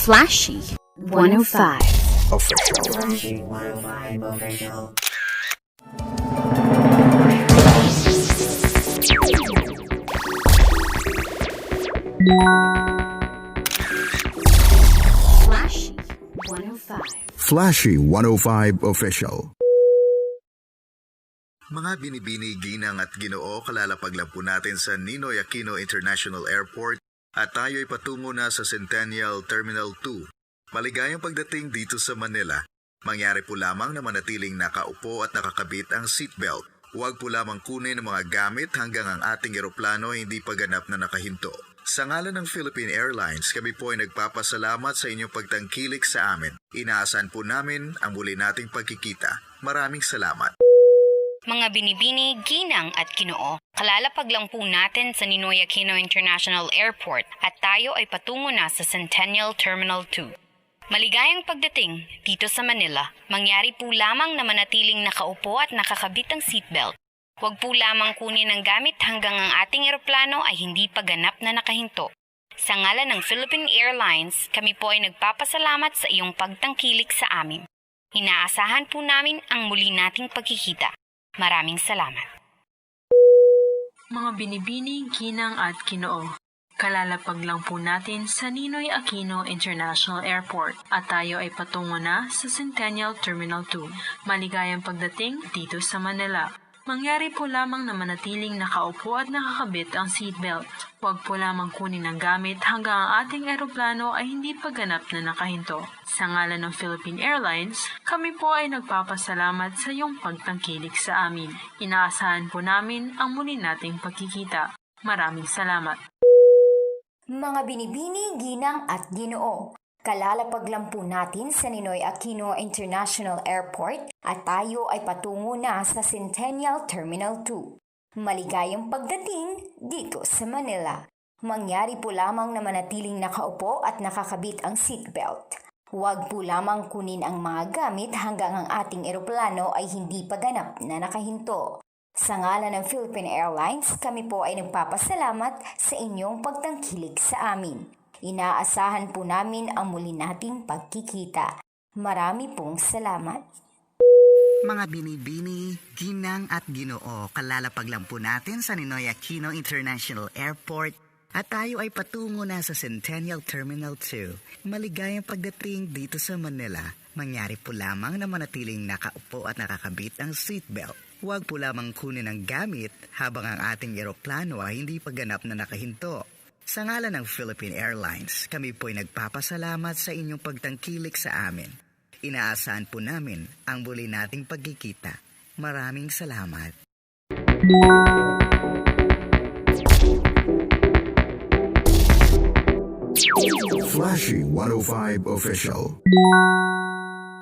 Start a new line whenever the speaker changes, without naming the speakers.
Flashy 105
Official.
Flashy 105 official.
Flashy 105
Flashy 105 Official.
Mga binibini, ginang at ginoo, kalalapag lang po natin sa Ninoy Aquino International Airport at tayo'y patungo na sa Centennial Terminal 2. Maligayang pagdating dito sa Manila. Mangyari po lamang na manatiling nakaupo at nakakabit ang seatbelt. Huwag po lamang kunin ang mga gamit hanggang ang ating eroplano ay hindi pa ganap na nakahinto. Sa ngalan ng Philippine Airlines, kami po ay nagpapasalamat sa inyong pagtangkilik sa amin. Inaasahan po namin ang muli nating pagkikita. Maraming salamat.
Mga binibini, ginang at ginoo, kalalapag lang po natin sa Ninoy Aquino International Airport at tayo ay patungo na sa Centennial Terminal 2. Maligayang pagdating dito sa Manila, mangyari po lamang na manatiling nakaupo at nakakabit ang seatbelt. Huwag po lamang kunin ang gamit hanggang ang ating eroplano ay hindi pa ganap na nakahinto. Sa ngalan ng Philippine Airlines, kami po ay nagpapasalamat sa iyong pagtangkilik sa amin. Inaasahan po namin ang muli nating pagkikita. Maraming salamat.
Mga binibini, ginang at ginoo, kalalapag lang po natin sa Ninoy Aquino International Airport at tayo ay patungo na sa Centennial Terminal 2. Maligayang pagdating dito sa Manila. Mangyari po lamang na manatiling nakaupo at nakakabit ang seatbelt. Huwag po lamang kunin ang gamit hanggang ang ating eroplano ay hindi pa ganap na nakahinto. Sa ngalan ng Philippine Airlines, kami po ay nagpapasalamat sa iyong pagtangkilik sa amin. Inaasahan po namin ang muli nating pagkikita. Maraming salamat.
Mga binibini, ginang at ginoo, kalalapag lang po natin sa Ninoy Aquino International Airport at tayo ay patungo na sa Centennial Terminal 2. Maligayang pagdating dito sa Manila. Mangyari po lamang na manatiling nakaupo at nakakabit ang seatbelt. Huwag po lamang kunin ang mga gamit hanggang ang ating eroplano ay hindi pa ganap na nakahinto. Sa ngalan ng Philippine Airlines, kami po ay nagpapasalamat sa inyong pagtangkilik sa amin. Inaasahan po namin ang muli nating pagkikita. Marami pong salamat.
Mga binibini, ginang at ginoo, kalalapag lang po natin sa Ninoy Aquino International Airport at tayo ay patungo na sa Centennial Terminal 2. Maligayang pagdating dito sa Manila. Mangyari po lamang na manatiling nakaupo at nakakabit ang seatbelt. Huwag po lamang kunin ang gamit habang ang ating eroplano ay hindi pa ganap na nakahinto. Sa ngalan ng Philippine Airlines, kami po ay nagpapasalamat sa inyong pagtangkilik sa amin. Inaasahan po namin ang muli nating pagkikita. Maraming salamat.
Flashy 105 Official.